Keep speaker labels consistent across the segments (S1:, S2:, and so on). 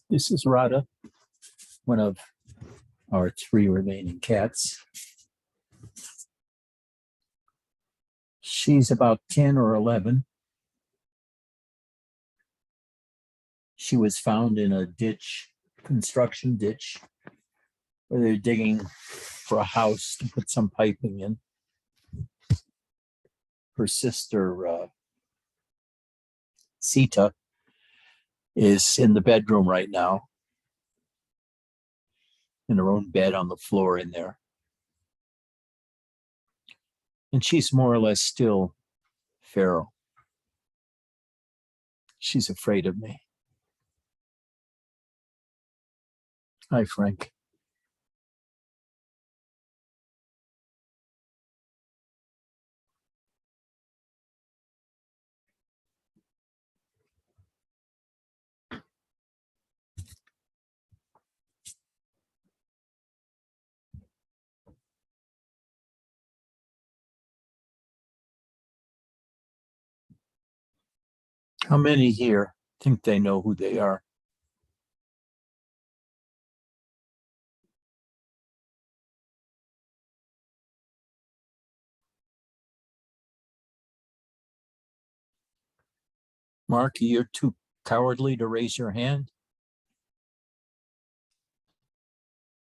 S1: This is Rada, one of our 3 remaining cats. She's about 10 or 11. She was found in a ditch, construction ditch, where they're digging for a house to put some piping in. Her sister, Sita, is in the bedroom right now, in her own bed on the floor in there. And she's more or less still feral. She's afraid of me. Hi, Frank. How many here think they know who they are? Mark, you're too cowardly to raise your hand?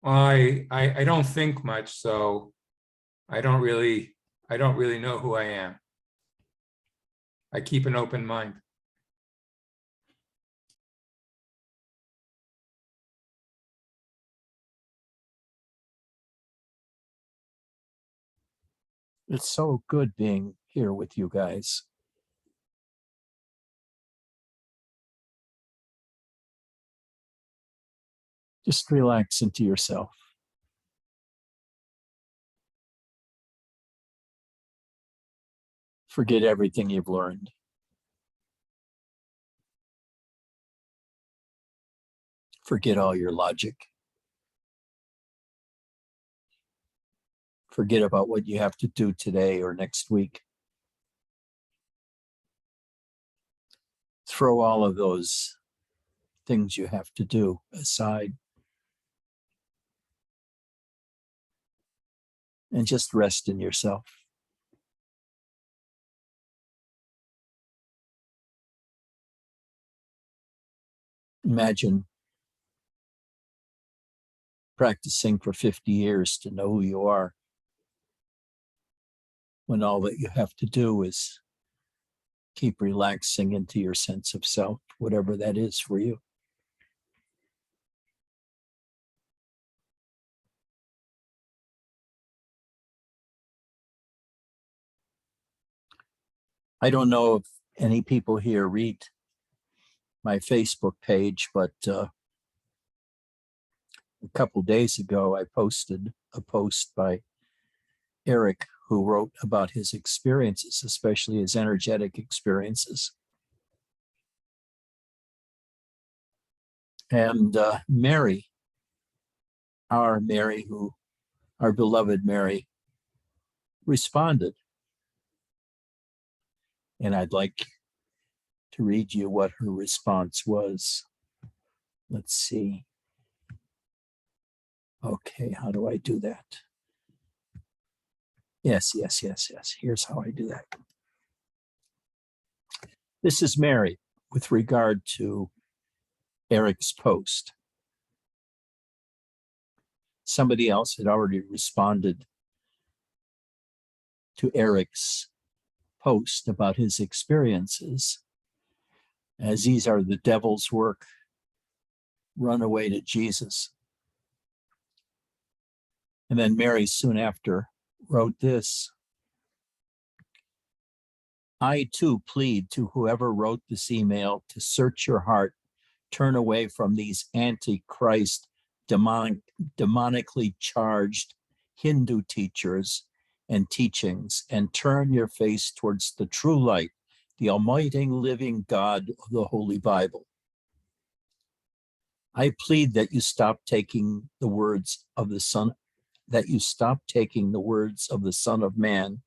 S2: I don't think much, so I don't really know who I am. I keep an open mind.
S1: It's so good being here with you guys. Just relax into yourself. Forget everything you've learned. Forget all your logic. Forget about what you have to do today or next week. Throw all of those things you have to do aside and just rest in yourself. Imagine practicing for 50 years to know who you are, when all that you have to do is keep relaxing into your sense of self, whatever that is for you. I don't know if any people here read my Facebook page, but a couple days ago, I posted a post by Eric, who wrote about his experiences, especially his energetic experiences. And Mary, our beloved Mary, responded. And I'd like to read you what her response was. Let's see. Okay, how do I do that? Yes. Here's how I do that. This is Mary with regard to Eric's post. Somebody else had already responded to Eric's post about his experiences, as these are the devil's work. Run away to Jesus. And then Mary soon after wrote this. I too plead to whoever wrote this email to search your heart, turn away from these antichrist, demonically charged Hindu teachers and teachings, and turn your face towards the true light, the almighty living God of the Holy Bible. I plead that you stop taking the words of the Son, that you stop taking the words of the Son of Man,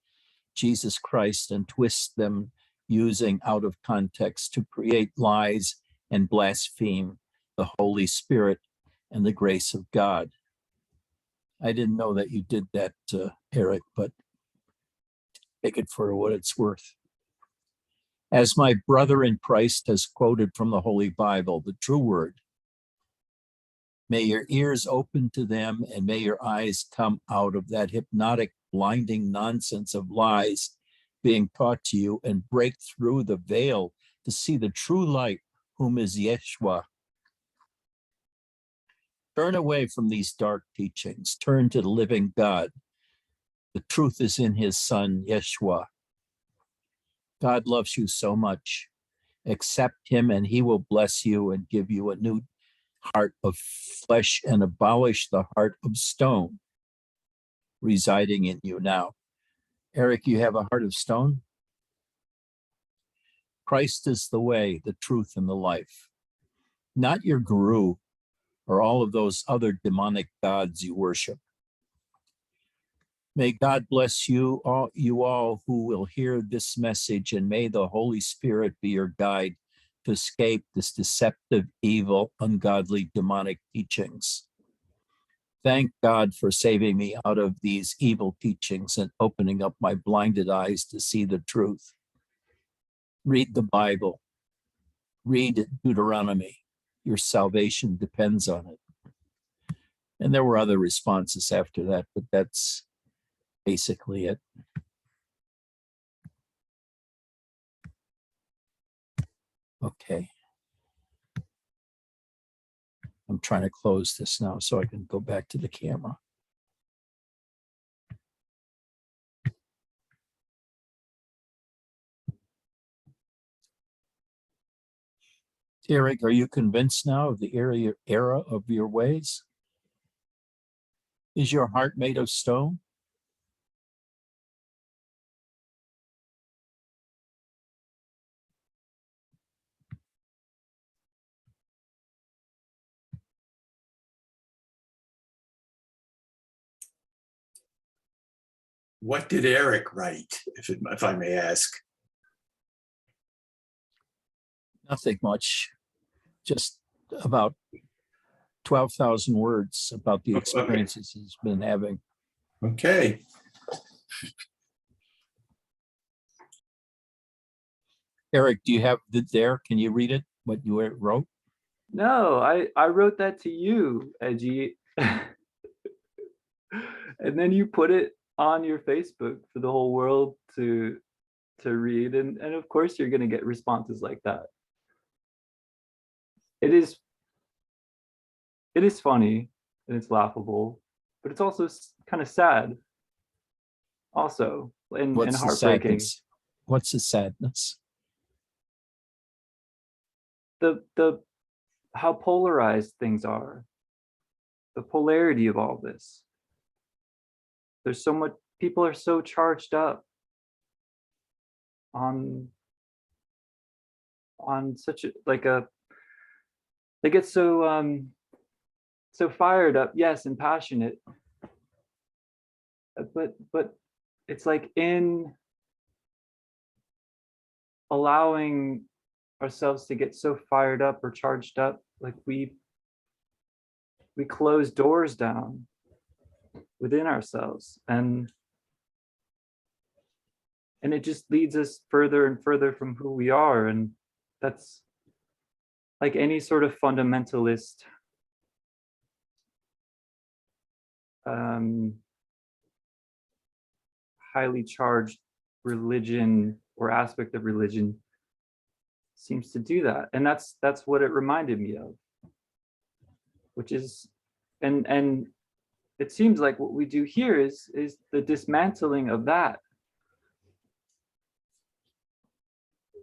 S1: Jesus Christ, and twist them using out of context to create lies and blaspheme the Holy Spirit, and the grace of God. I didn't know that you did that, Eric, but take it for what it's worth. As my brother in Christ has quoted from the Holy Bible, the true word, may your ears open to them and may your eyes come out of that hypnotic, blinding nonsense of lies being taught to you and break through the veil to see the true light, whom is Yeshua. Turn away from these dark teachings. Turn to the living God. The truth is in his son, Yeshua. God loves you so much. Accept him and he will bless you and give you a new heart of flesh and abolish the heart of stone residing in you now. Eric, you have a heart of stone? Christ is the way, the truth, and the life. Not your guru or all of those other demonic gods you worship. May God bless you all who will hear this message, and may the Holy Spirit be your guide to escape this deceptive, evil, ungodly, demonic teachings. Thank God for saving me out of these evil teachings and opening up my blinded eyes to see the truth. Read the Bible. Read Deuteronomy. Your salvation depends on it. And there were other responses after that, but that's basically it. Okay. I'm trying to close this now so I can go back to the camera. Eric, are you convinced now of the error of your ways? Is your heart made of stone?
S3: What did Eric write, if I may ask?
S1: Nothing much, just about 12,000 words about the experiences he's been having.
S3: Okay.
S1: Eric, do you have it there? Can you read it, what you wrote?
S4: No, I wrote that to you, Edgy. And then you put it on your Facebook for the whole world to read. And of course you're gonna get responses like that. It is funny and it's laughable, but it's also kind of sad also and heartbreaking.
S1: What's the sadness?
S4: The how polarized things are, the polarity of all this. There's so much, people are so charged up on such a, they get so so fired up, yes, and passionate, but it's like in allowing ourselves to get so fired up or charged up, like we close doors down within ourselves, and it just leads us further and further from who we are. And that's like any sort of fundamentalist highly charged religion or aspect of religion seems to do that. And that's what it reminded me of, which is, and it seems like what we do here is the dismantling of that.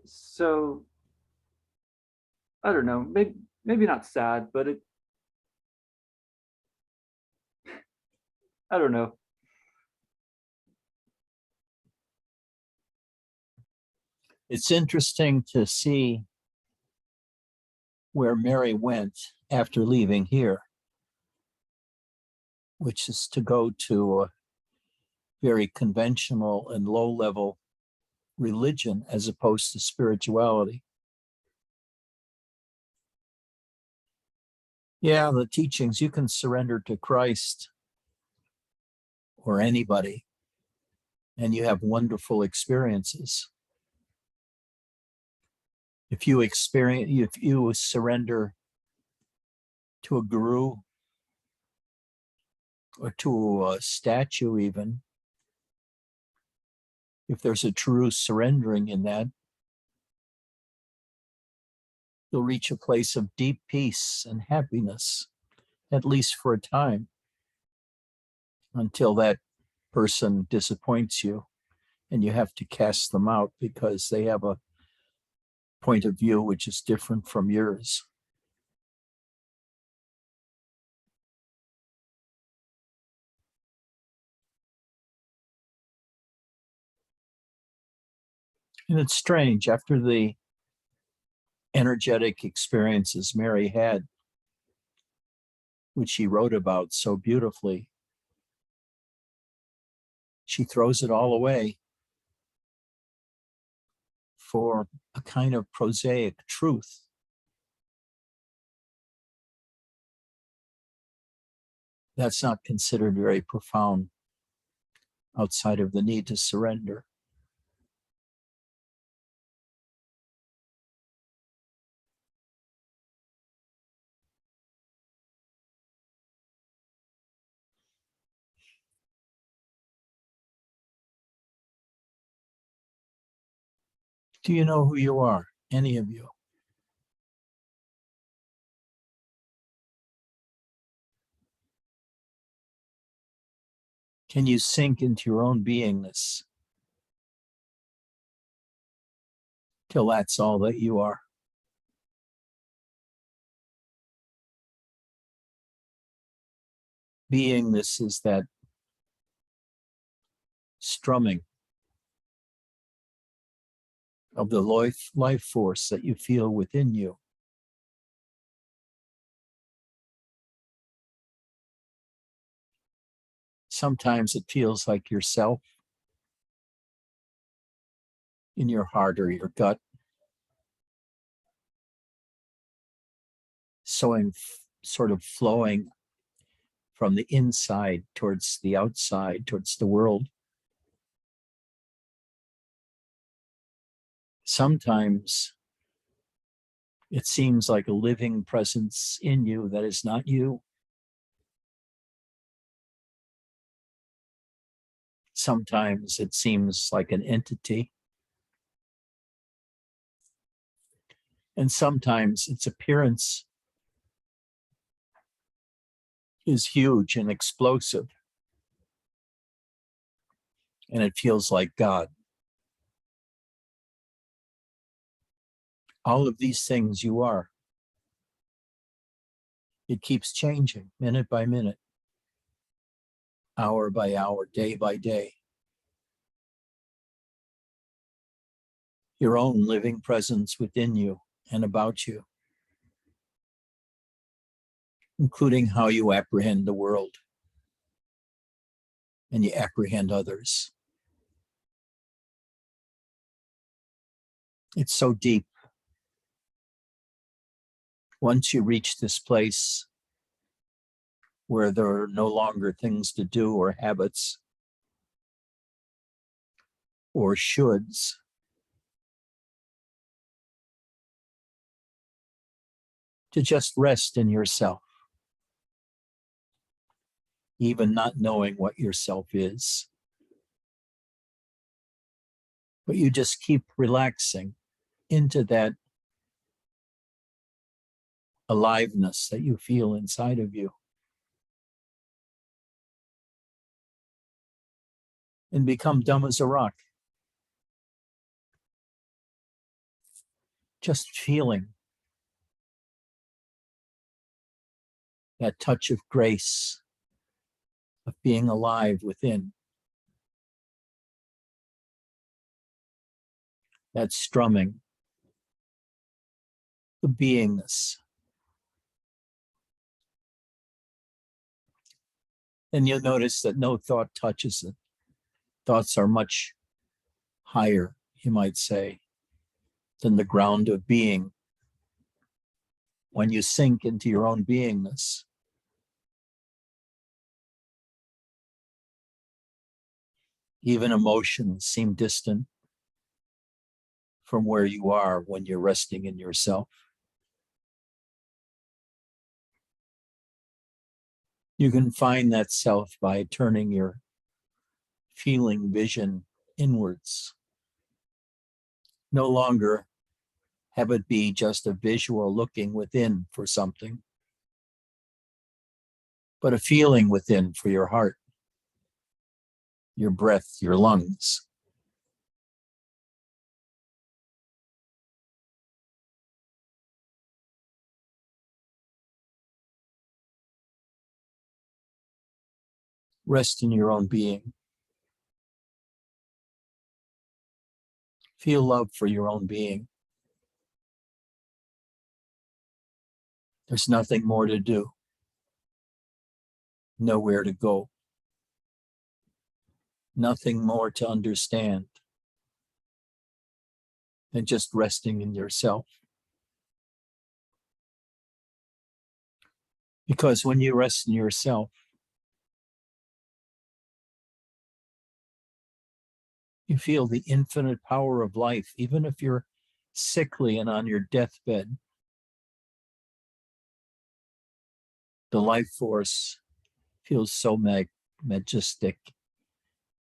S4: So I don't know, maybe not sad, but it, I don't know.
S1: It's interesting to see where Mary went after leaving here, which is to go to a very conventional and low-level religion as opposed to spirituality. Yeah, the teachings, you can surrender to Christ or anybody, and you have wonderful experiences. If you surrender to a guru or to a statue even, if there's a true surrendering in that, you'll reach a place of deep peace and happiness, at least for a time, until that person disappoints you and you have to cast them out because they have a point of view which is different from yours. And it's strange, after the energetic experiences Mary had, which she wrote about so beautifully, she throws it all away for a kind of prosaic truth. That's not considered very profound outside of the need to surrender. Do you know who you are, any of you? Can you sink into your own beingness till that's all that you are? Beingness is that strumming of the life force that you feel within you. Sometimes it feels like yourself in your heart or your gut, sort of flowing from the inside towards the outside, towards the world. Sometimes it seems like a living presence in you that is not you. Sometimes it seems like an entity. And sometimes its appearance is huge and explosive. And it feels like God. All of these things you are. It keeps changing minute by minute, hour by hour, day by day. Your own living presence within you and about you, including how you apprehend the world and you apprehend others. It's so deep. Once you reach this place where there are no longer things to do or habits or shoulds, to just rest in yourself, even not knowing what yourself is. But you just keep relaxing into that aliveness that you feel inside of you. And become dumb as a rock. Just feeling that touch of grace, of being alive within. That strumming, the beingness. And you'll notice that no thought touches it. Thoughts are much higher, you might say, than the ground of being. when you sink into your own beingness, even emotions seem distant from where you are when you're resting in yourself. You can find that self by turning your feeling vision inwards. No longer have it be just a visual looking within for something, but a feeling within for your heart, your breath, your lungs. Rest in your own being. Feel love for your own being. There's nothing more to do, nowhere to go, nothing more to understand than just resting in yourself. Because when you rest in yourself, you feel the infinite power of life, even if you're sickly and on your deathbed. The life force feels so majestic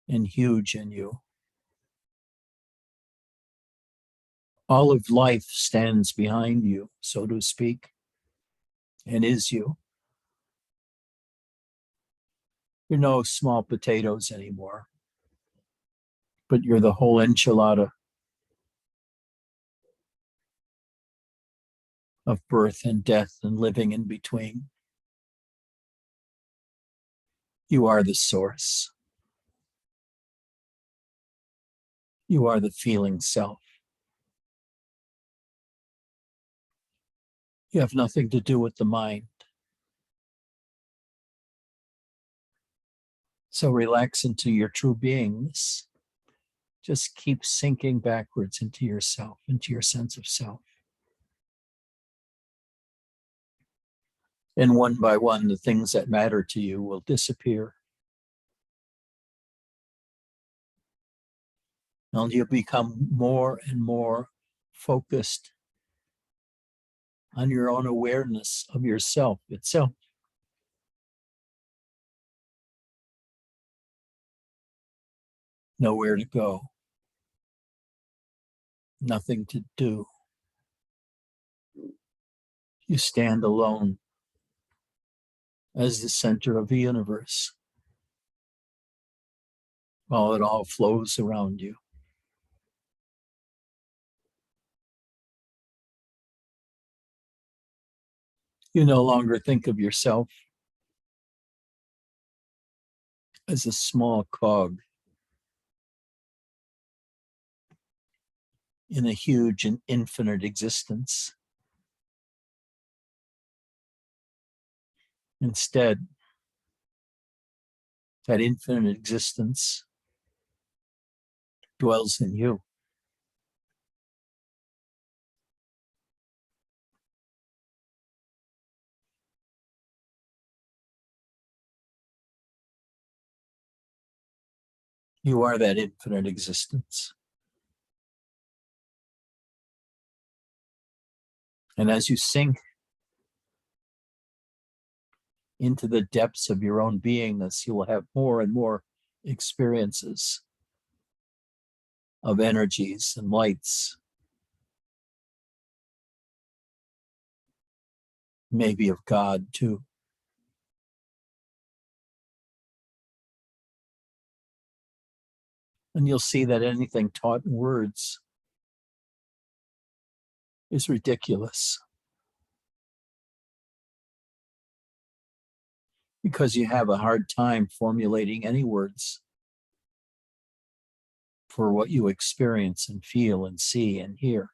S1: and huge in you. All of life stands behind you, so to speak, and is you. You're no small potatoes anymore, but you're the whole enchilada of birth and death and living in between. You are the source. You are the feeling self. You have nothing to do with the mind. So relax into your true beingness. Just keep sinking backwards into yourself, into your sense of self. And one by one, the things that matter to you will disappear. And you'll become more and more focused on your own awareness of yourself itself. Nowhere to go. Nothing to do. You stand alone as the center of the universe, while it all flows around you. You no longer think of yourself as a small cog in a huge and infinite existence. Instead, that infinite existence dwells in you. You are that infinite existence. And as you sink into the depths of your own beingness, you will have more and more experiences of energies and lights, maybe of God too. And you'll see that anything taught in words is ridiculous, because you have a hard time formulating any words for what you experience and feel and see and hear.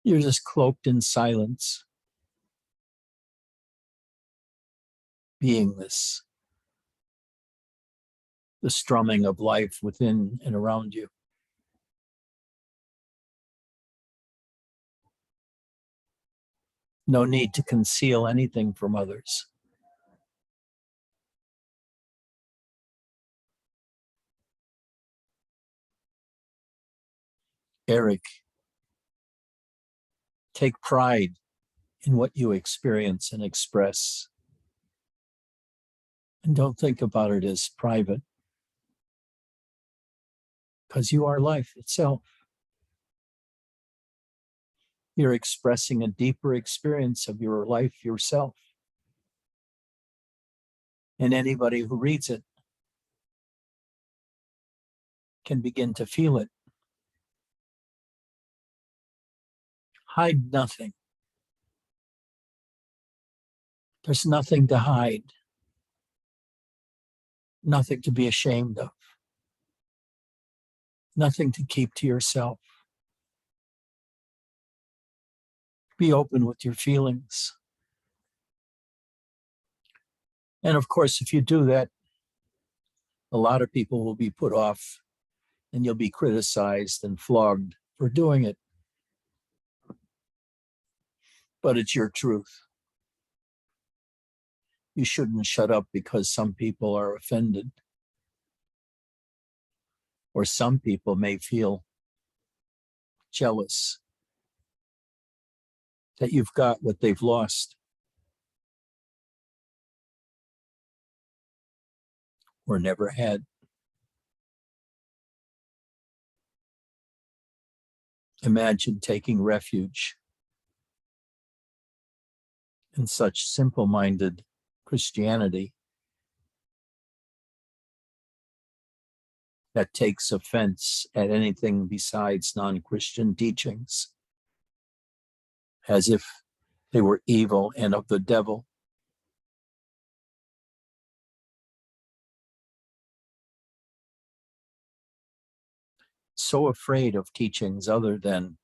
S1: You're just cloaked in silence, beingness, the strumming of life within and around you. No need to conceal anything from others. Eric, take pride in what you experience and express. And don't think about it as private, because you are life itself. You're expressing a deeper experience of your life yourself. And anybody who reads it can begin to feel it. Hide nothing. There's nothing to hide, nothing to be ashamed of, nothing to keep to yourself. Be open with your feelings. And of course, if you do that, a lot of people will be put off and you'll be criticized and flogged for doing it. But it's your truth. You shouldn't shut up because some people are offended. Or some people may feel jealous that you've got what they've lost or never had. Imagine taking refuge in such simple-minded Christianity that takes offense at anything besides non-Christian teachings, as if they were evil and of the devil. So afraid of teachings other than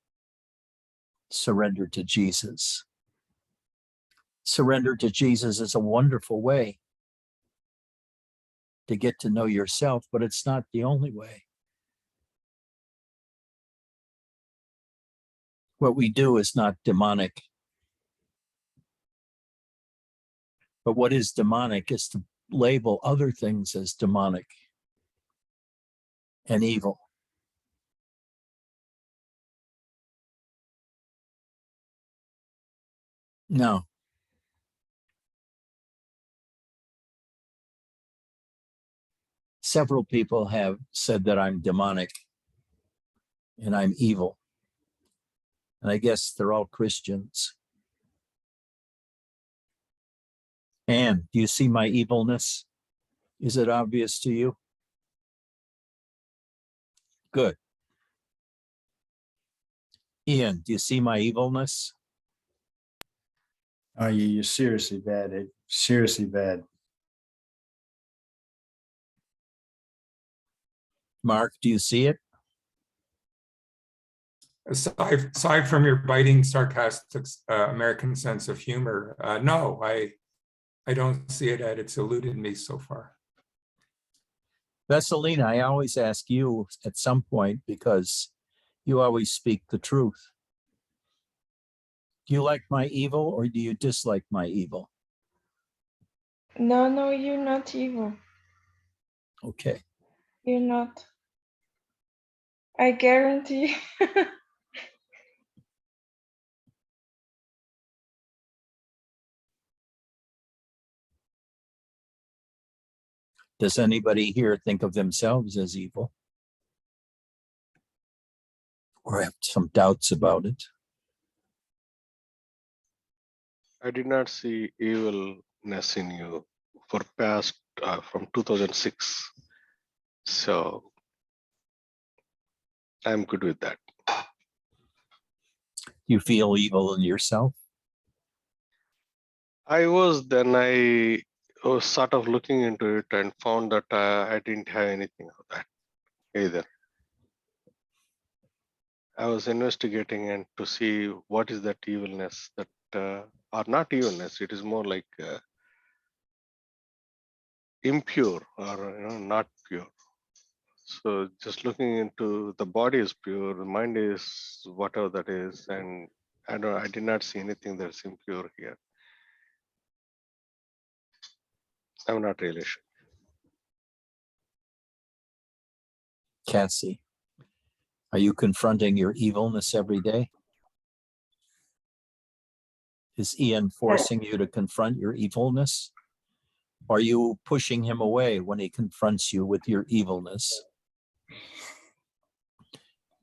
S1: surrender to Jesus. Surrender to Jesus is a wonderful way to get to know yourself, but it's not the only way. What we do is not demonic. But what is demonic is to label other things as demonic and evil. No. Several people have said that I'm demonic and I'm evil. And I guess they're all Christians. And do you see my evilness? Is it obvious to you? Good. Ian, do you see my evilness?
S5: Oh, you're seriously bad. Seriously bad.
S1: Mark, do you see it?
S2: Aside from your biting, sarcastic American sense of humor, no, I don't see it, Ed. It's eluded me so far.
S1: Vesselina, I always ask you at some point because you always speak the truth. Do you like my evil or do you dislike my evil?
S6: No, you're not evil.
S1: Okay.
S6: You're not. I guarantee.
S1: Does anybody here think of themselves as evil? Or have some doubts about it?
S7: I did not see evilness in you for past from 2006. So I'm good with that.
S1: You feel evil in yourself?
S7: I was sort of looking into it and found that I didn't have anything of that either. I was investigating and to see what is that evilness that, or not evilness, it is more like impure or not pure. So just looking into the body is pure, the mind is whatever that is, and I did not see anything that's impure here. I'm not really sure.
S1: Cassie, are you confronting your evilness every day? Is Ian forcing you to confront your evilness? Are you pushing him away when he confronts you with your evilness?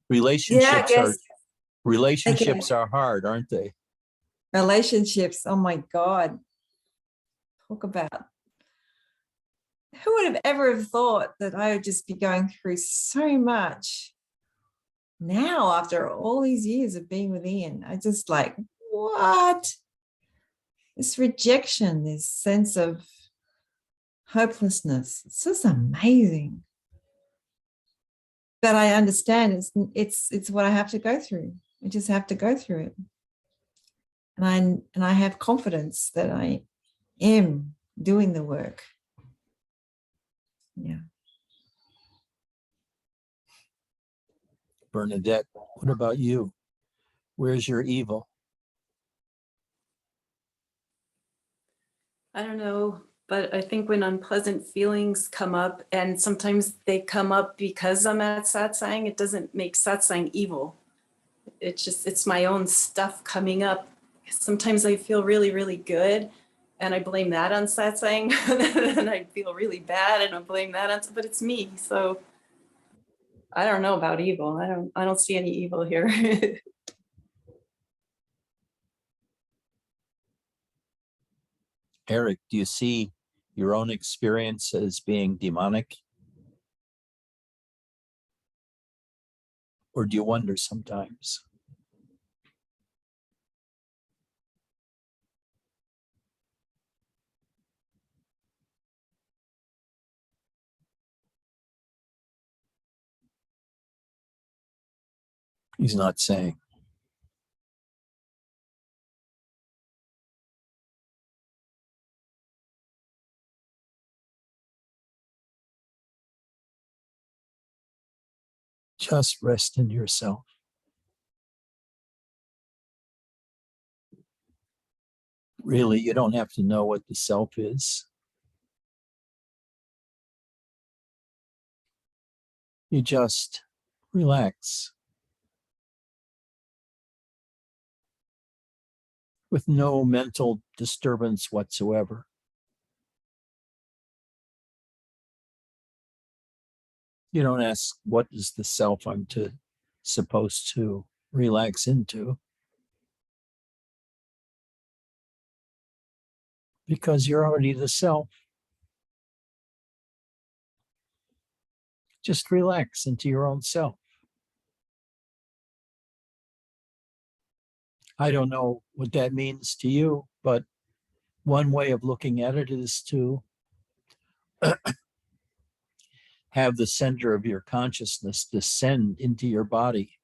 S1: Relationships are hard, aren't they?
S8: Relationships, oh my God. Talk about, who would have ever have thought that I would just be going through so much now after all these years of being with Ian? I just like, what? This rejection, this sense of hopelessness. It's just amazing. But I understand it's what I have to go through. I just have to go through it. And I have confidence that I am doing the work. Yeah.
S1: Bernadette, what about you? Where's your evil?
S9: I don't know, but I think when unpleasant feelings come up, and sometimes they come up because I'm at satsang, it doesn't make satsang evil. It's my own stuff coming up. Sometimes I feel really, really good, and I blame that on satsang, and I feel really bad, and I blame that on, but it's me. So I don't know about evil. I don't see any evil here.
S1: Eric, do you see your own experience as being demonic? Or do you wonder sometimes? He's not saying. Just rest in yourself. Really, you don't have to know what the self is. You just relax with no mental disturbance whatsoever. You don't ask, what is the self I'm supposed to relax into? Because you're already the self. Just relax into your own self. I don't know what that means to you, but one way of looking at it is to have the center of your consciousness descend into your body,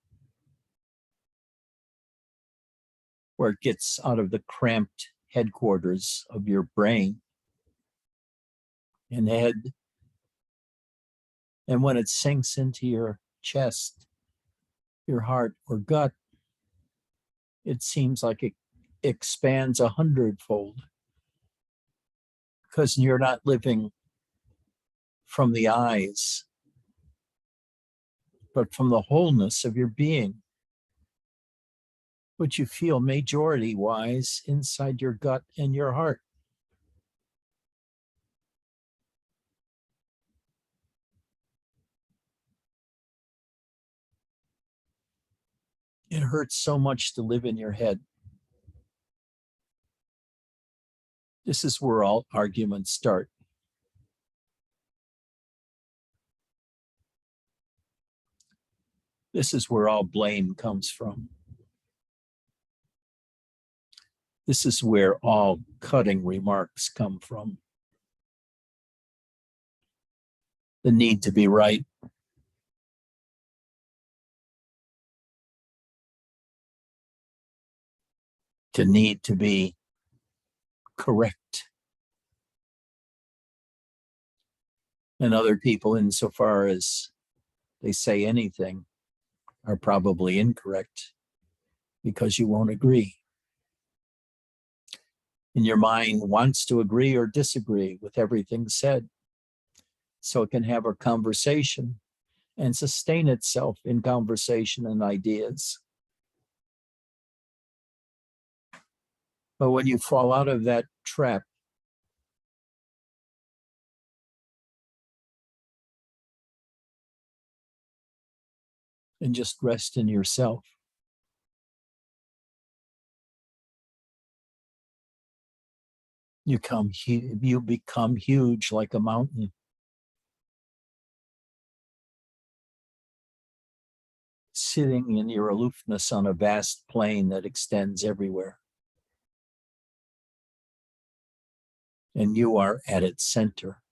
S1: where it gets out of the cramped headquarters of your brain and head. And when it sinks into your chest, your heart or gut, it seems like it expands 100-fold, because you're not living from the eyes, but from the wholeness of your being, which you feel majority-wise inside your gut and your heart. It hurts so much to live in your head. This is where all arguments start. This is where all blame comes from. This is where all cutting remarks come from. The need to be right. To need to be correct. And other people, insofar as they say anything, are probably incorrect. because you won't agree. And your mind wants to agree or disagree with everything said, so it can have a conversation and sustain itself in conversation and ideas. But when you fall out of that trap, and just rest in yourself, you become huge like a mountain. Sitting in your aloofness on a vast plain that extends everywhere. And you are at its center.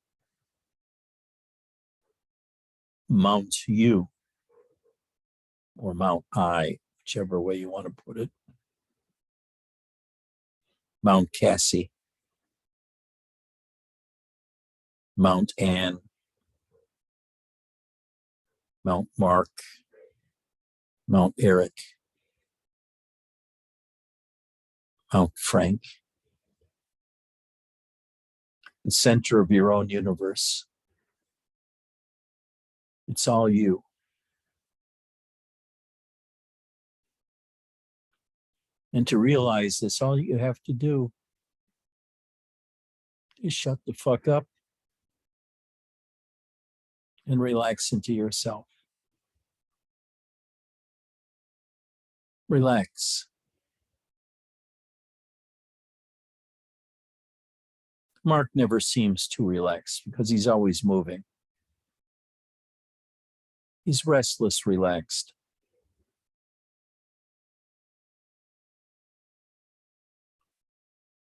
S1: Mount you, or Mount I, whichever way you want to put it. Mount Cassie. Mount Ann. Mount Mark. Mount Eric. Mount Frank. The center of your own universe. It's all you. And to realize this, all you have to do is shut the fuck up and relax into yourself. Relax. Mark never seems too relaxed because he's always moving. He's restless, relaxed.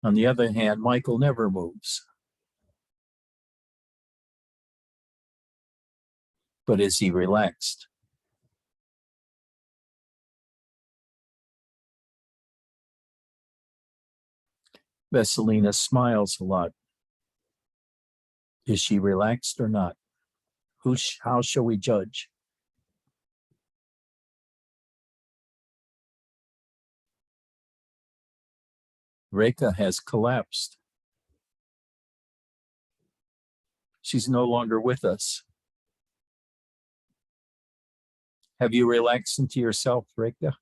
S1: On the other hand, Michael never moves. But is he relaxed? Vesselina smiles a lot. Is she relaxed or not? How shall we judge? Reka has collapsed. She's no longer with us. Have you relaxed into yourself, Reka?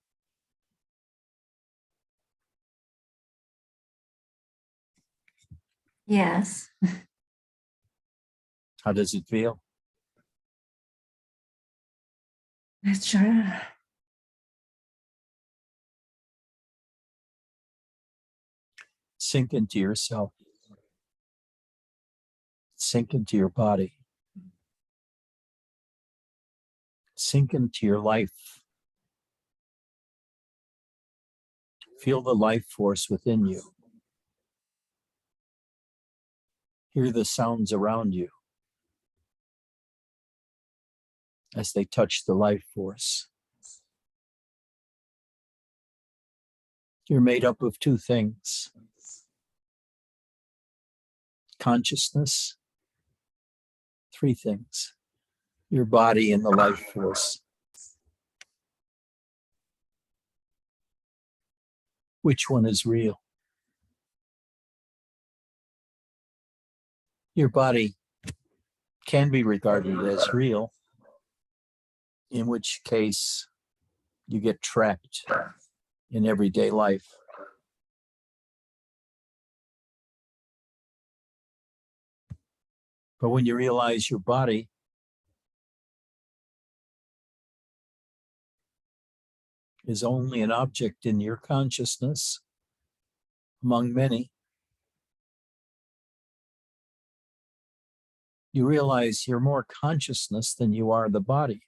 S10: Yes.
S1: How does it feel?
S10: Sure.
S1: Sink into yourself. Sink into your body. Sink into your life. Feel the life force within you. Hear the sounds around you as they touch the life force. You're made up of two things: consciousness, three things: your body and the life force. Which one is real? Your body can be regarded as real, in which case you get trapped in everyday life. But when you realize your body is only an object in your consciousness among many, you realize you're more consciousness than you are the body.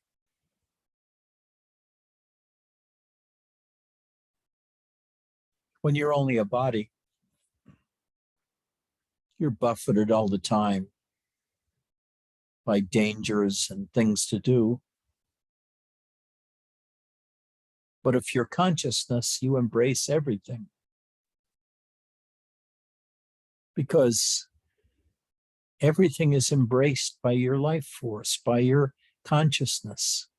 S1: When you're only a body, you're buffeted all the time by dangers and things to do. But if you're consciousness, you embrace everything. Because everything is embraced by your life force, by your consciousness.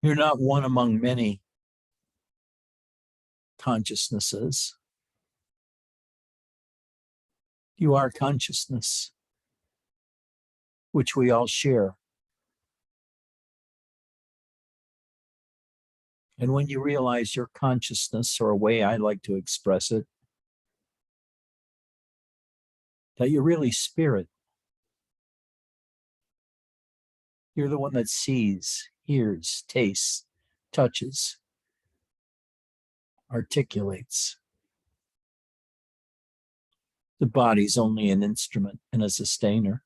S1: You're not one among many consciousnesses. You are consciousness, which we all share. And when you realize your consciousness, or a way I like to express it, that you're really spirit. You're the one that sees, hears, tastes, touches, articulates. The body's only an instrument and a sustainer.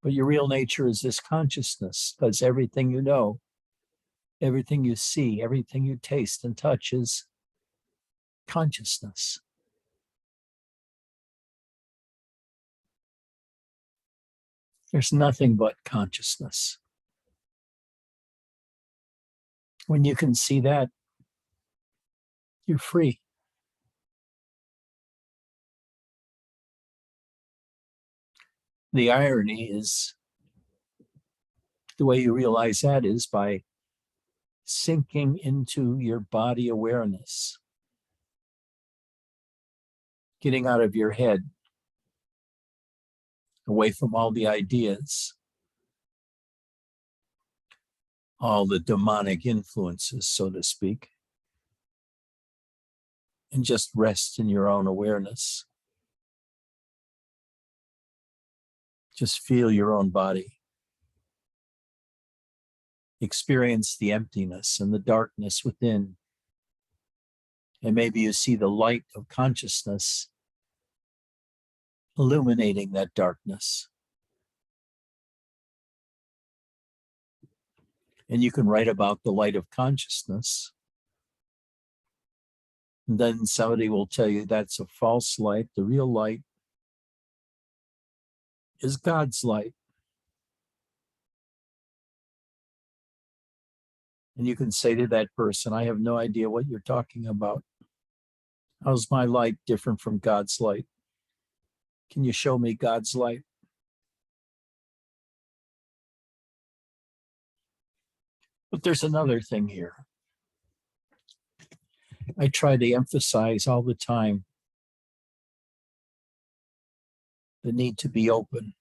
S1: But your real nature is this consciousness, because everything you know, everything you see, everything you taste and touch is consciousness. There's nothing but consciousness. When you can see that, you're free. The irony is, the way you realize that is by sinking into your body awareness, getting out of your head, away from all the ideas, all the demonic influences, so to speak, and just rest in your own awareness. Just feel your own body. Experience the emptiness and the darkness within. And maybe you see the light of consciousness illuminating that darkness. And you can write about the light of consciousness. And then somebody will tell you that's a false light. The real light is God's light. And you can say to that person, I have no idea what you're talking about. How's my light different from God's light? Can you show me God's light? But there's another thing here. I try to emphasize all the time the need to be open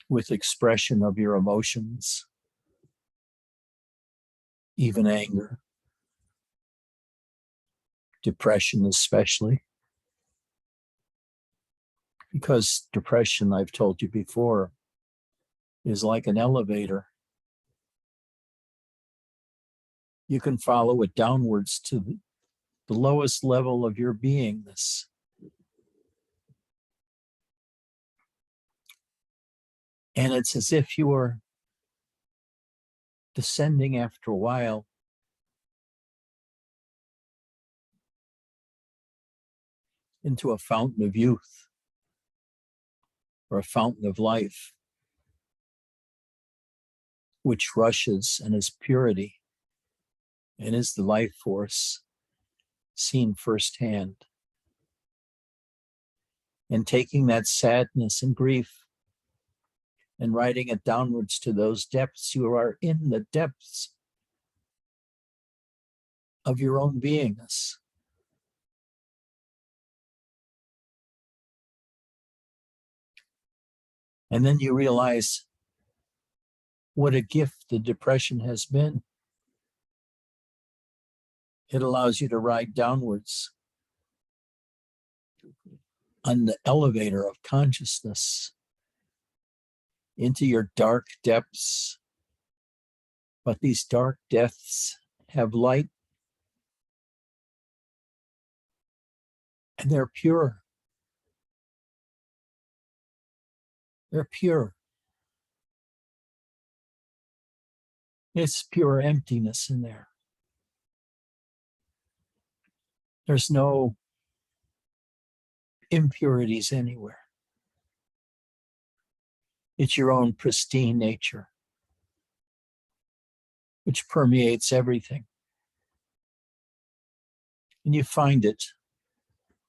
S1: with expression of your emotions, even anger, depression especially. Because depression, I've told you before, is like an elevator. You can follow it downwards to the lowest level of your beingness. And it's as if you are descending after a while into a fountain of youth or a fountain of life, which rushes and is purity and is the life force seen firsthand. And taking that sadness and grief and writing it downwards to those depths, you are in the depths of your own beingness. And then you realize what a gift the depression has been. It allows you to ride downwards on the elevator of consciousness into your dark depths. But these dark depths have light, and they're pure. They're pure. It's pure emptiness in there. There's no impurities anywhere. It's your own pristine nature, which permeates everything. And you find it,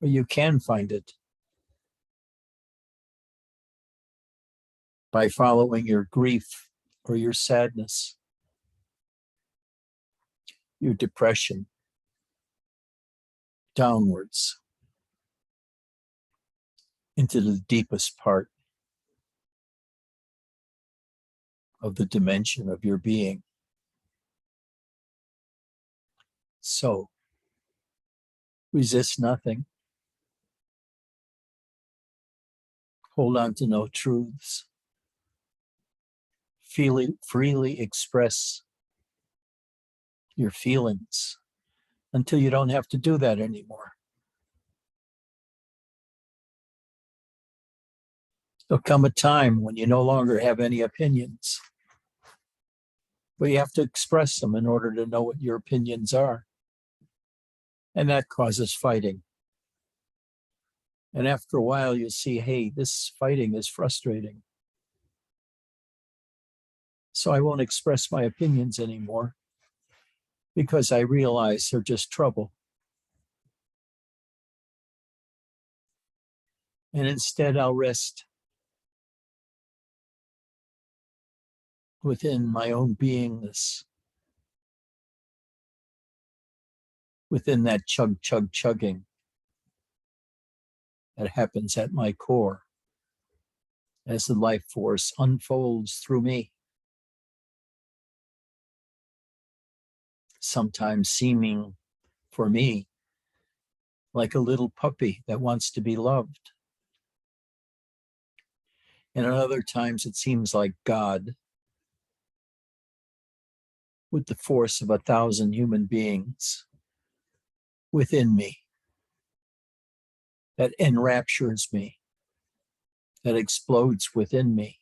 S1: or you can find it, by following your grief or your sadness, your depression, downwards into the deepest part of the dimension of your being. So, resist nothing. Hold on to no truths. Freely express your feelings until you don't have to do that anymore. There'll come a time when you no longer have any opinions, but you have to express them in order to know what your opinions are. And that causes fighting. And after a while, you'll see, hey, this fighting is frustrating. So I won't express my opinions anymore because I realize they're just trouble. And instead, I'll rest within my own beingness, within that chugging that happens at my core as the life force unfolds through me, sometimes seeming for me like a little puppy that wants to be loved. And at other times it seems like God with the force of 1,000 human beings within me that enraptures me, that explodes within me.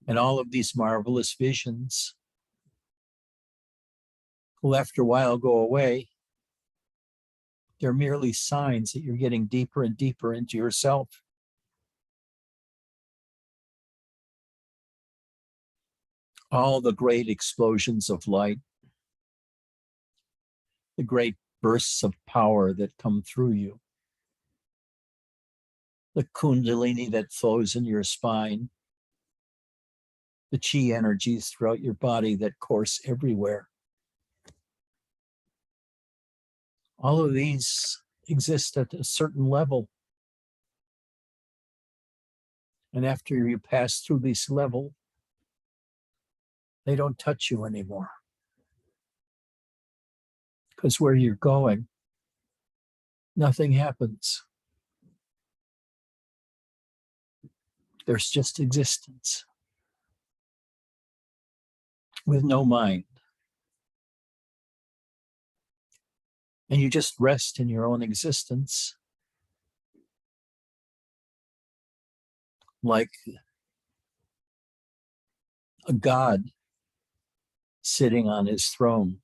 S1: And all of these marvelous visions will after a while go away. They're merely signs that you're getting deeper and deeper into yourself. All the great explosions of light, the great bursts of power that come through you, the kundalini that flows in your spine, the chi energies throughout your body that course everywhere. All of these exist at a certain level. And after you pass through this level, they don't touch you anymore. Because where you're going, nothing happens. There's just existence with no mind. And you just rest in your own existence like a god sitting on his throne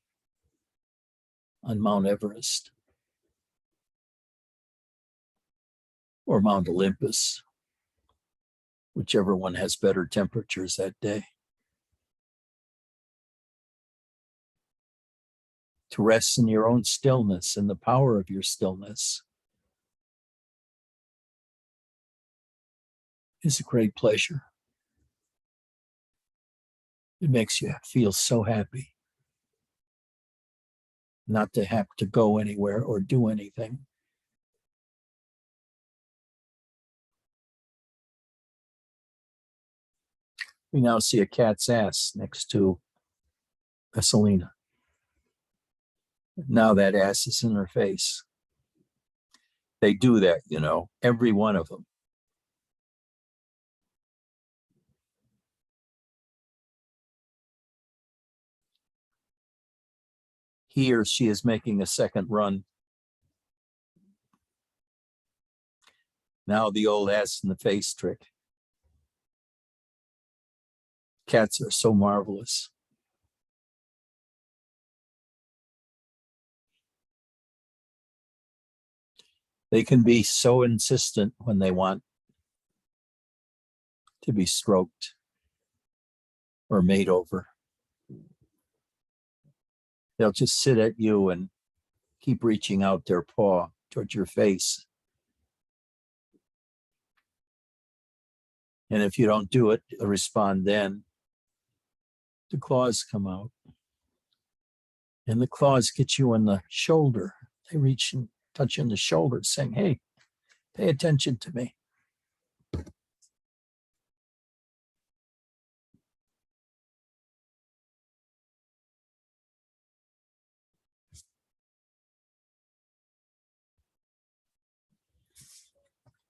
S1: on Mount Everest or Mount Olympus, whichever one has better temperatures that day. To rest in your own stillness and the power of your stillness is a great pleasure. It makes you feel so happy not to have to go anywhere or do anything. We now see a cat's ass next to Esselina. Now that ass is in her face. They do that, you know, every one of them. He or she is making a second run. Now the old ass in the face trick. Cats are so marvelous. They can be so insistent when they want to be stroked or made over. They'll just sit at you and keep reaching out their paw towards your face. And if you don't do it, respond then, the claws come out. And the claws get you on the shoulder. They reach and touch you on the shoulder saying, hey, pay attention to me.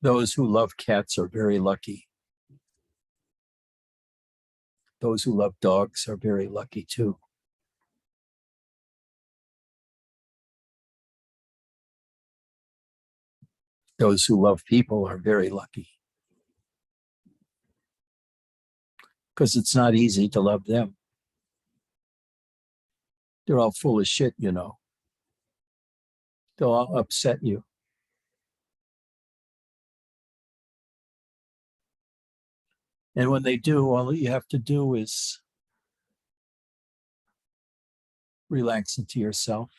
S1: Those who love cats are very lucky. Those who love dogs are very lucky too. Those who love people are very lucky. Because it's not easy to love them. They're all full of shit, you know. They'll all upset you. And when they do, all you have to do is relax into yourself.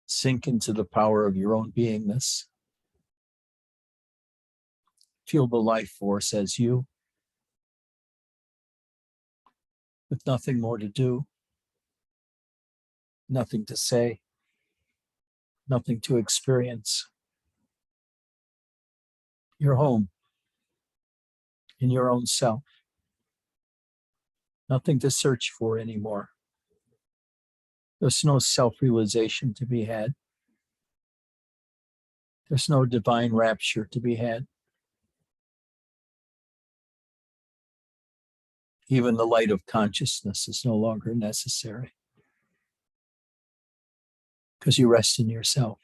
S1: Sink into the power of your own beingness. Feel the life force as you, with nothing more to do, nothing to say, nothing to experience. You're home in your own self. Nothing to search for anymore. There's no self-realization to be had. There's no divine rapture to be had. Even the light of consciousness is no longer necessary because you rest in yourself,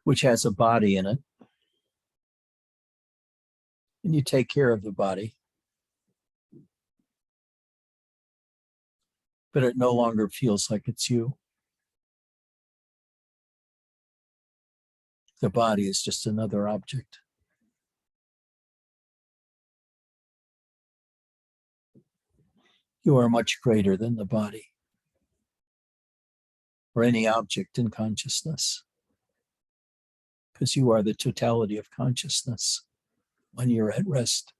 S1: which has a body in it. And you take care of the body. But it no longer feels like it's you. The body is just another object. You are much greater than the body or any object in consciousness, because you are the totality of consciousness when you're at rest.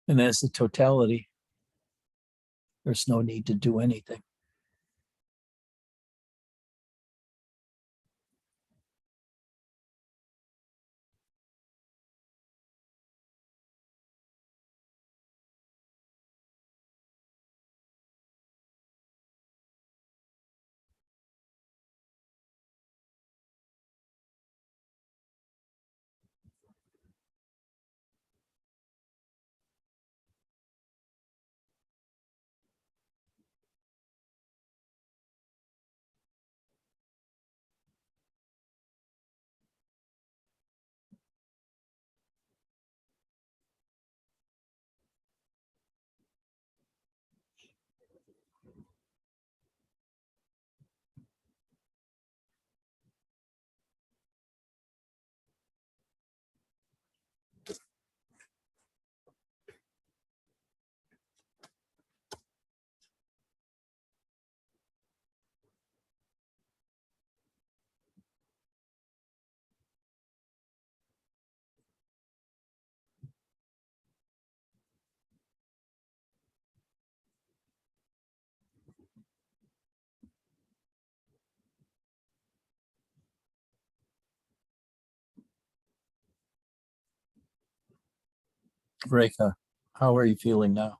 S1: And as the totality, there's no need to do anything. Rekha, how are you feeling now?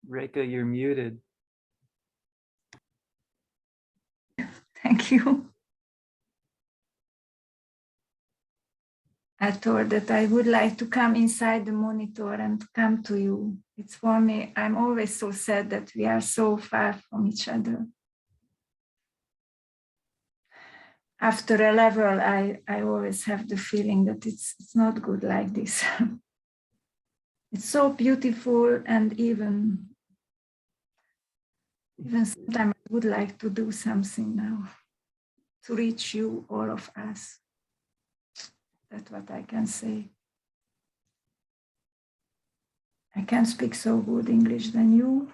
S4: Reka, you're muted.
S10: Thank you. I thought that I would like to come inside the monitor and come to you. It's for me, I'm always so sad that we are so far from each other. after a level, I always have the feeling that it's not good like this. It's so beautiful, and even sometimes I would like to do something now to reach you, all of us. That's what I can say. I can't speak so good English than you,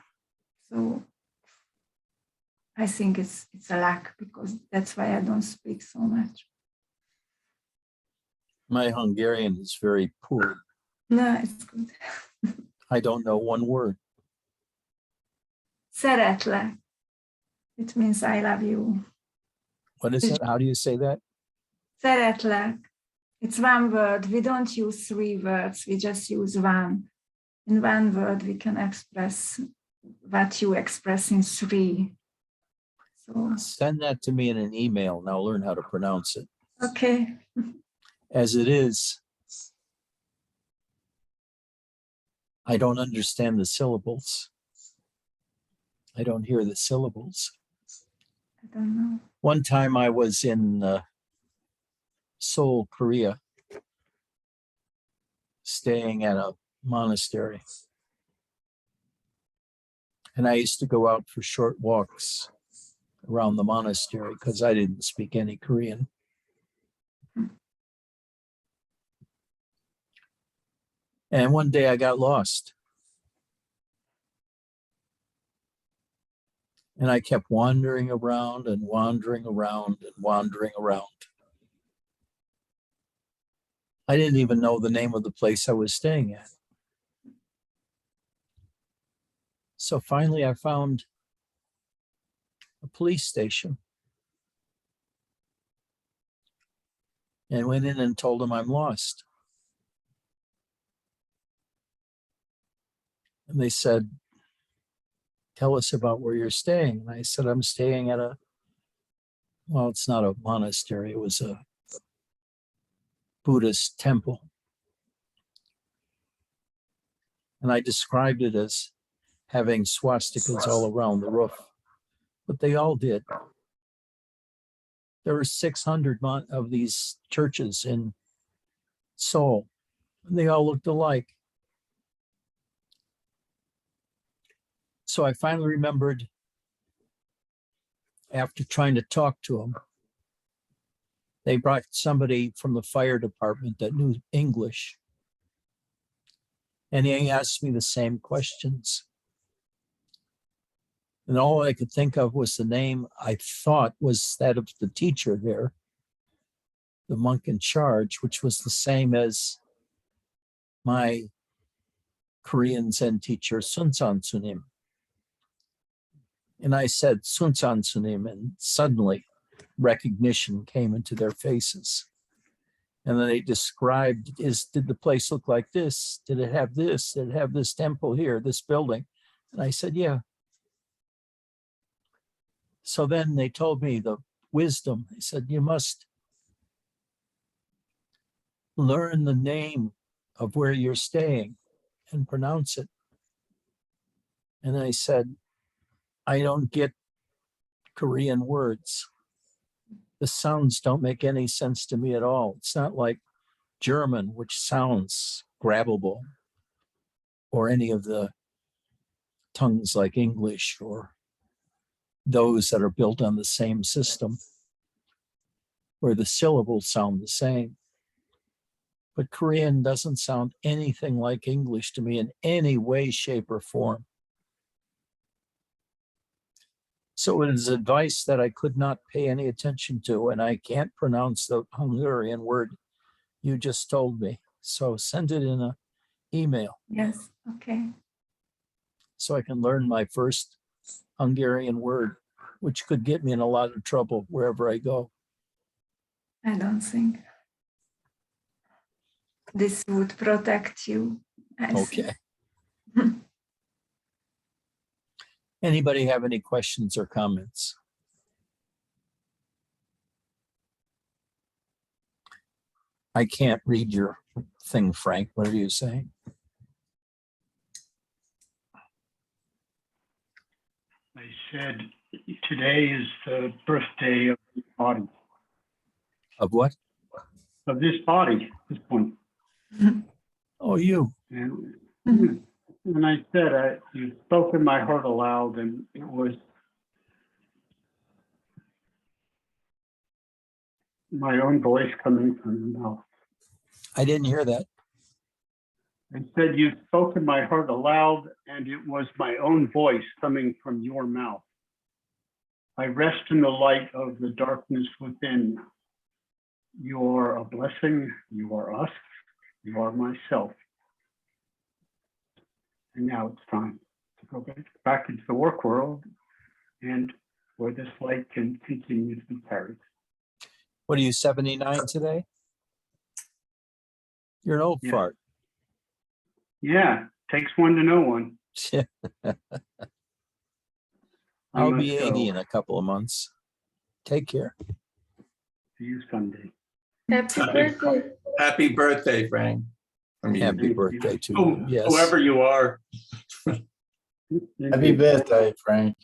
S10: so I think it's a lack, because that's why I don't speak so much.
S1: My Hungarian is very poor.
S10: No, it's good.
S1: I don't know one word.
S10: Szeretlek. It means I love you.
S1: What is that? How do you say that?
S10: Szeretlek. It's one word. We don't use 3 words. We just use one. In one word, we can express what you express in 3. So,
S1: Send that to me in an email and I'll learn how to pronounce it.
S10: okay.
S1: As it is, I don't understand the syllables. I don't hear the syllables.
S10: I don't know.
S1: One time I was in Seoul, Korea, staying at a monastery. And I used to go out for short walks around the monastery because I didn't speak any Korean. And one day I got lost. And I kept wandering around and wandering around and wandering around. I didn't even know the name of the place I was staying at. So finally I found a police station and went in and told them I'm lost. And they said, tell us about where you're staying. And I said, I'm staying at well, it's not a monastery. It was a Buddhist temple. And I described it as having swastikas all around the roof, but they all did. There were 600 of these churches in Seoul, and they all looked alike. So I finally remembered, after trying to talk to them, they brought somebody from the fire department that knew English. And he asked me the same questions. And all I could think of was the name I thought was that of the teacher there, the monk in charge, which was the same as my Korean Zen teacher, Sunsan Sunim. And I said, Sunsan Sunim, and suddenly recognition came into their faces. And then they described, did the place look like this? Did it have this? Did it have this temple here, this building? And I said, yeah. So then they told me the wisdom. They said, you must learn the name of where you're staying and pronounce it. And I said, I don't get Korean words. The sounds don't make any sense to me at all. It's not like German, which sounds grabbable, or any of the tongues like English or those that are built on the same system, where the syllables sound the same. But Korean doesn't sound anything like English to me in any way, shape, or form. So it is advice that I could not pay any attention to, and I can't pronounce the Hungarian word you just told me. So send it in an email
S10: Yes, okay.
S1: so I can learn my first Hungarian word, which could get me in a lot of trouble wherever I go.
S10: I don't think this would protect you. I think.
S1: Okay. Anybody have any questions or comments? I can't read your thing, Frank. What are you saying?
S11: I said today is the birthday of the body.
S1: Of what?
S11: of this body, this point.
S1: Oh, you.
S11: And I said, you spoke in my heart aloud, and it was my own voice coming from the mouth.
S1: I didn't hear that.
S11: I said, you spoke in my heart aloud, and it was my own voice coming from your mouth. I rest in the light of the darkness within. You are a blessing. You are us. You are myself. And now it's time to go back into the work world, and where this light can continue to be carried.
S1: What are you, 79 today? You're an old
S11: Yeah.
S1: fart.
S11: Yeah, takes one to know one.
S1: I'll
S11: must
S1: be 80
S11: go.
S1: in a couple of months. Take care.
S11: See you Sunday.
S6: Happy birthday.
S3: Happy birthday, Frank. I mean,
S1: Happy
S11: Thank you.
S1: birthday to
S3: who-
S1: you. Yes.
S3: whoever you are.
S5: Happy birthday, Frank.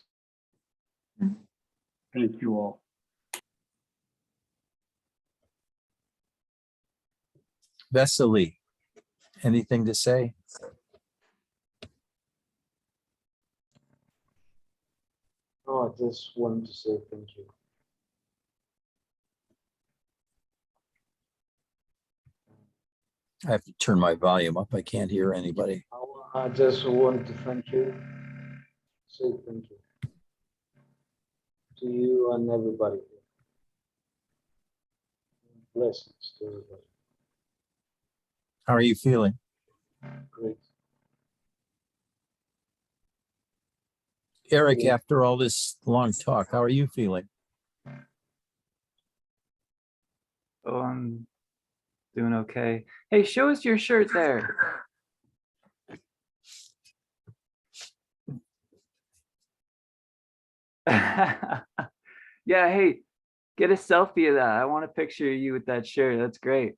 S11: Thank you all.
S1: Vesely, anything to say?
S12: Oh, I just wanted to say thank you.
S1: I have to turn my volume up. I can't hear anybody.
S12: I just want to thank you. Say thank you to you and everybody. Blessings to everybody.
S1: How are you feeling?
S12: Great.
S1: Eric, after all this long talk, how are you feeling?
S4: Oh, I'm doing okay. Hey, show us your shirt there. Yeah, hey, get a selfie of that. I want a picture of you with that shirt. That's great.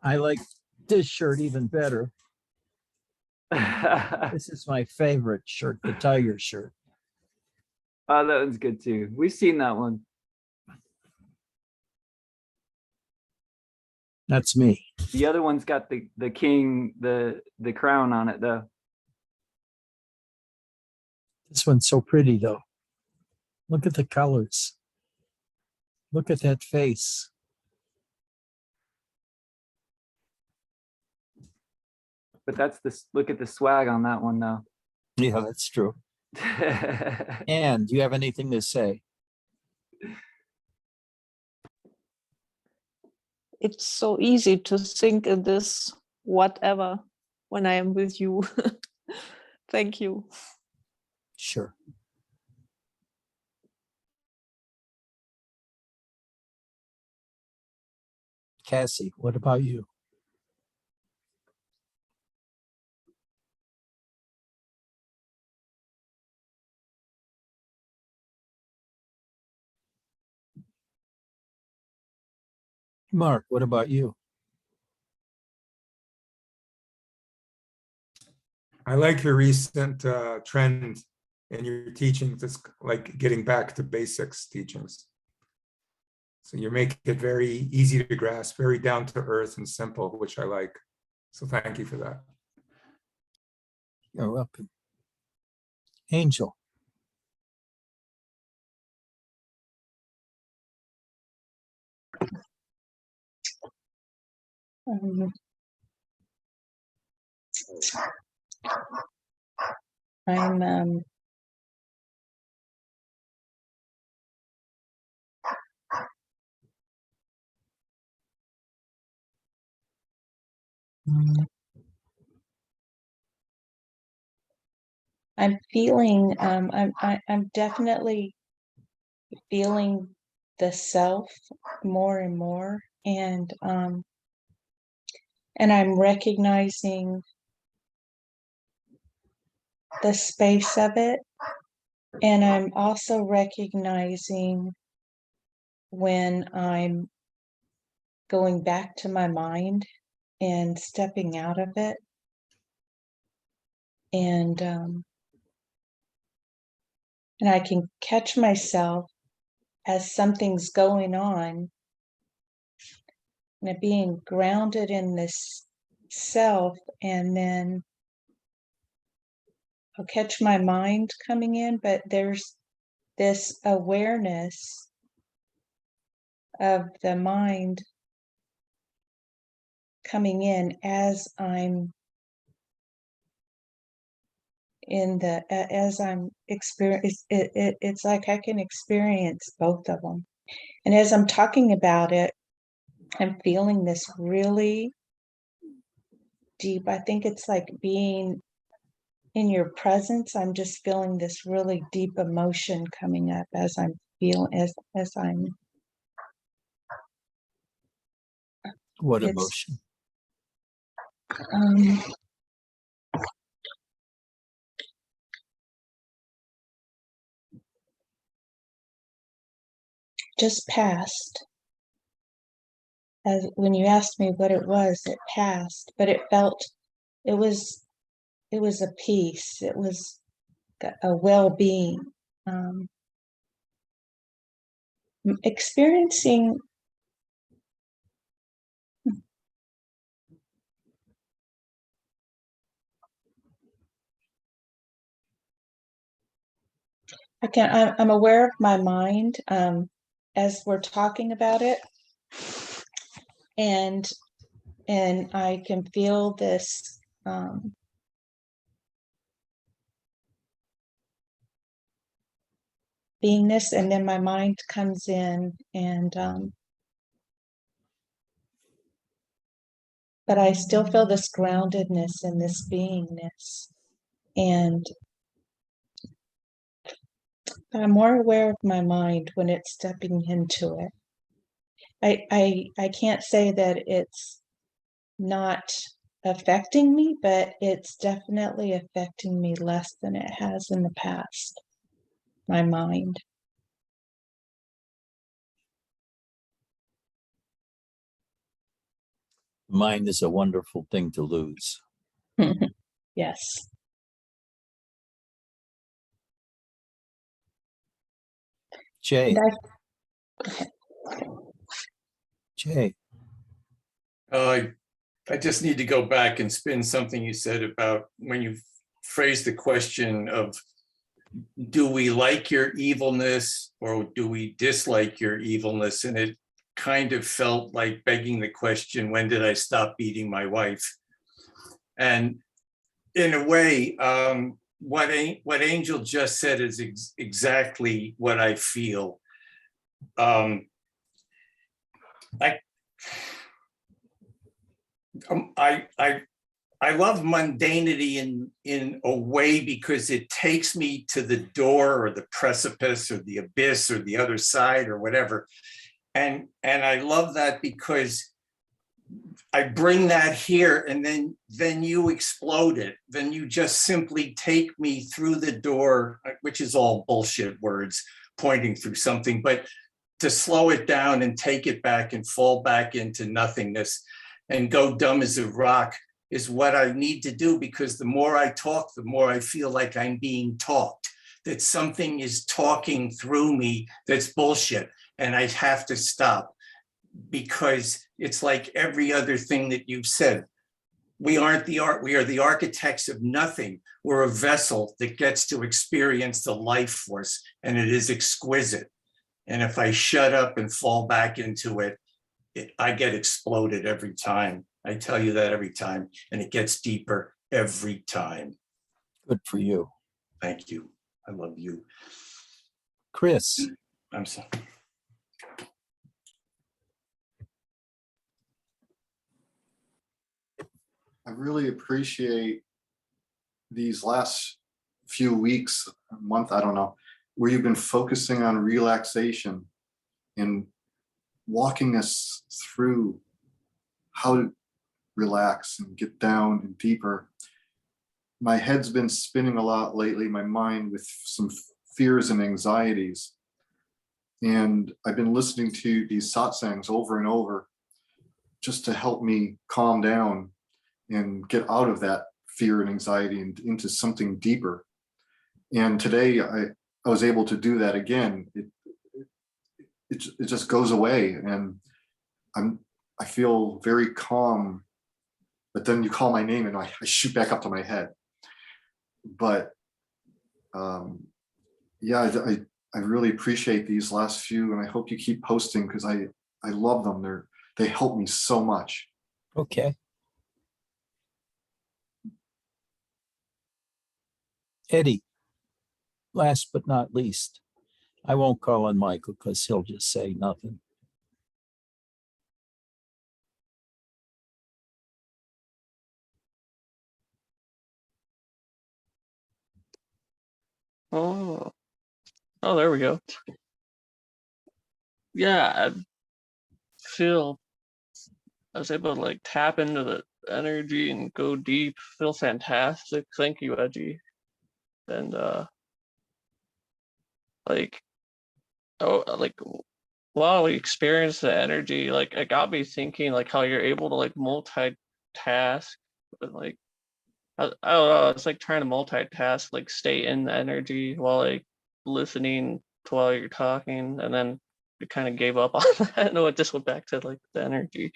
S1: I like this shirt even better. This is my favorite shirt, the tiger shirt.
S4: Oh, that one's good too. We've seen that one.
S1: That's me.
S4: The other one's got the king, the crown on it though.
S1: This one's so pretty though. Look at the colors. Look at that face.
S4: But that's look at the swag on that one though.
S1: Yeah, that's true. And do you have anything to say?
S13: It's so easy to think in this whatever when I am with you. Thank you.
S1: Sure. Cassie, what about you? Mark, what about you?
S2: I like your recent trend in your teachings. It's like getting back to basics teachings. So you make it very easy to grasp, very down to earth and simple, which I like. So thank you for that.
S1: You're welcome. Angel.
S13: I'm I'm feeling I'm definitely feeling the self more and more, and I'm recognizing the space of it, and I'm also recognizing when I'm going back to my mind and stepping out of it, and I can catch myself as something's going on, being grounded in this self, and then I'll catch my mind coming in, but there's this awareness of the mind coming in as I'm as I'm experience it's like I can experience both of them. And as I'm talking about it, I'm feeling this really deep. I think it's like being in your presence. I'm just feeling this really deep emotion coming up as I'm feeling as I'm
S1: What
S13: it's
S1: emotion?
S13: just passed. As when you asked me what it passed, but it was a peace. It was a well-being. Experiencing I'm aware of my mind as we're talking about it, and I can feel this beingness, and then my mind comes in, and but I still feel this groundedness and this beingness, and I'm more aware of my mind when it's stepping into it. I can't say that it's not affecting me, but it's definitely affecting me less than it has in the past. My mind.
S1: Mind is a wonderful thing to lose.
S13: Yes.
S1: Jay. Jay.
S3: I just need to go back and spin something you said about when you phrased the question of, do we like your evilness or do we dislike your evilness? And it kind of felt like begging the question, when did I stop beating my wife? And in a way, what Angel just said is exactly what I feel. I love mundanity in a way because it takes me to the door or the precipice or the abyss or the other side or whatever. And I love that because I bring that here, and then you explode it. Then you just simply take me through the door, which is all bullshit words pointing through something, but to slow it down and take it back and fall back into nothingness and go dumb as a rock is what I need to do, because the more I talk, the more I feel like I'm being talked, that something is talking through me that's bullshit, and I have to stop, because it's like every other thing that you've said. We aren't the art, we are the architects of nothing. We're a vessel that gets to experience the life force, and it is exquisite. And if I shut up and fall back into it, I get exploded every time. I tell you that every time, and it gets deeper every time.
S1: Good for you.
S3: Thank you. I love you.
S1: Chris.
S3: I'm sorry.
S14: I really appreciate these last few weeks, month, I don't know, where you've been focusing on relaxation and walking us through how to relax and get down and deeper. My head's been spinning a lot lately, my mind, with some fears and anxieties. And I've been listening to these satsangs over and over just to help me calm down and get out of that fear and anxiety and into something deeper. And today I was able to do that again. It just goes away, and I'm I feel very calm, but then you call my name and I shoot back up to my head. But yeah, I really appreciate these last few, and I hope you keep posting because I love them. They help me so much.
S1: Okay. Eddie, last but not least, I won't call on Michael because he'll just say nothing.
S15: Oh, oh, there we go. Yeah, feel I was able to like tap into the energy and go deep. Feel fantastic. Thank you, Edgy. And like like while we experience the energy, like it got me thinking like how you're able to like multitask, but like I don't know, it's like trying to multitask, like stay in the energy while like listening to while you're talking, and then you kind of gave up on that. No, it just went back to like the energy.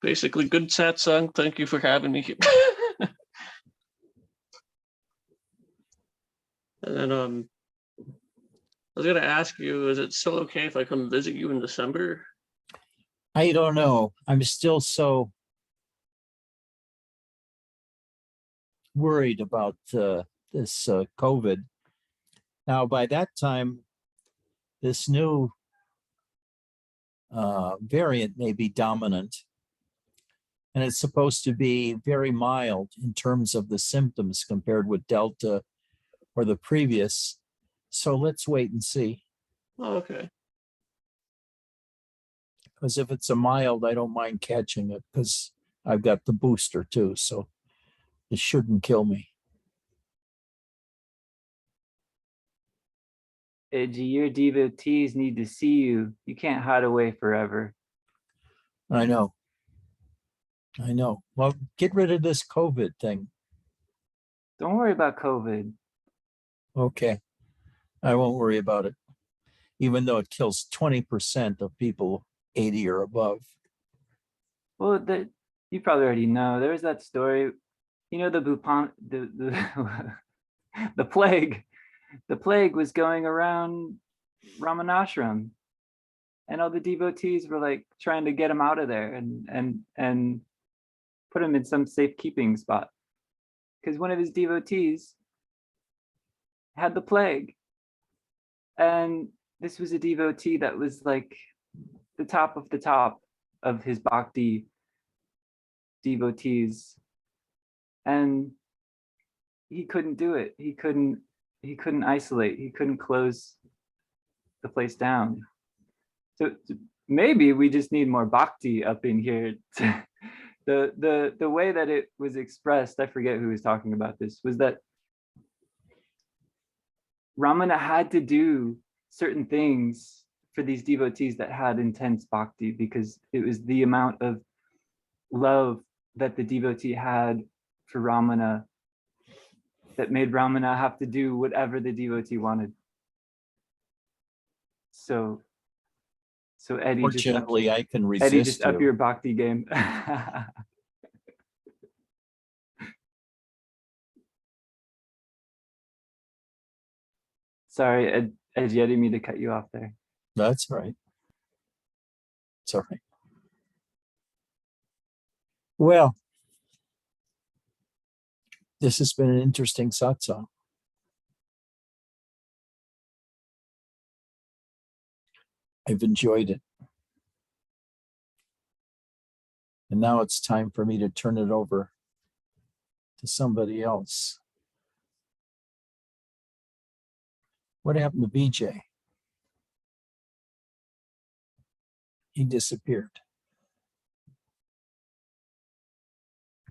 S15: Basically, good satsang. Thank you for having me here. And then I was gonna ask you, is it still okay if I come visit you in December?
S1: I don't know. I'm still so worried about this COVID. Now, by that time, this new variant may be dominant, and it's supposed to be very mild in terms of the symptoms compared with Delta or the previous. So let's wait and see.
S15: Oh, okay.
S1: Because if it's a mild, I don't mind catching it because I've got the booster too. So it shouldn't kill me.
S4: Edgy, your devotees need to see you. You can't hide away forever.
S1: I know. I know. Well, get rid of this COVID thing.
S4: Don't worry about COVID.
S1: Okay. I won't worry about it, even though it kills 20% of people 80 or above.
S4: Well, that you probably already know. There was that story, you know, the the plague. The plague was going around Ramanashram, and all the devotees were like trying to get him out of there and put him in some safekeeping spot because one of his devotees had the plague, and this was a devotee that was like the top of his bhakti devotees, and he couldn't do it. He couldn't isolate. He couldn't close the place down. So maybe we just need more bhakti up in here. The way that it was expressed, I forget who was talking about this, was that Ramana had to do certain things for these devotees that had intense bhakti because it was the amount of love that the devotee had for Ramana that made Ramana have to do whatever the devotee wanted. So Eddie,
S1: Fortunately, I can resist
S4: Eddie, just up
S1: you.
S4: your bhakti game. Sorry, Ed, I didn't mean to cut you off there.
S1: That's all right. It's all right. Well, this has been an interesting satsang. I've enjoyed it. And now it's time for me to turn it over to somebody else. What happened to BJ? He disappeared.